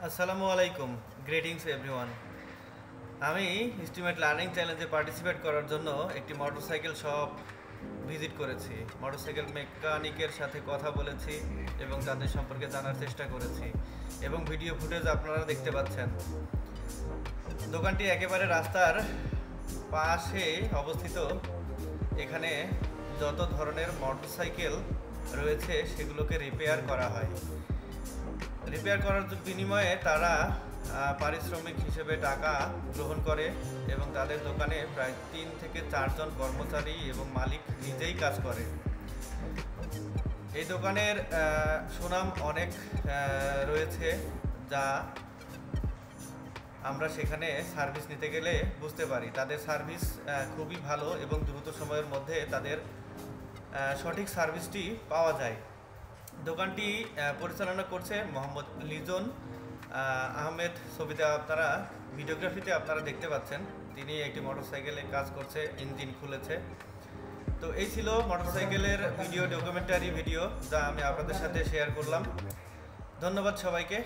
আসসালামু আলাইকুম, greetings everyone. আমি এস্টিমেট লার্নিং চ্যালেঞ্জে পার্টিসিপেট করার জন্য একটি মোটরসাইকেল শপ ভিজিট করেছি। মোটরসাইকেল মেকানিকের সাথে কথা বলেছি এবং তাদের সম্পর্কে জানার চেষ্টা করেছি এবং ভিডিও ফুটেজ আপনারা দেখতে পাচ্ছেন। দোকানটি একেবারে রাস্তার পাশে অবস্থিত। এখানে যত ধরনের মোটরসাইকেল রয়েছে সেগুলোকে রিপেয়ার করা হয়। রিপেয়ার করার বিনিময়ে তারা পারিশ্রমিক হিসেবে টাকা গ্রহণ করে এবং তাদের দোকানে প্রায় 3 থেকে 4 জন কর্মচারী এবং মালিক নিজেই কাজ করে। এই দোকানের সুনাম অনেক রয়েছে, যা আমরা সেখানে সার্ভিস নিতে গেলে বুঝতে পারি। তাদের সার্ভিস খুবই ভালো এবং দ্রুত সময়ের মধ্যে তাদের সঠিক সার্ভিসটি পাওয়া যায়। দোকানটি পরিচালনা করছে মোহাম্মদ লিজন আহমেদ। ছবিতে আপনারা, ভিডিওগ্রাফিতে আপনারা দেখতে পাচ্ছেন তিনি একটি মোটরসাইকেলে কাজ করছে, ইঞ্জিন খুলেছে। তো এই ছিল মোটরসাইকেলের ভিডিও, ডকুমেন্টারি ভিডিও, যা আমি আপনাদের সাথে শেয়ার করলাম। ধন্যবাদ সবাইকে।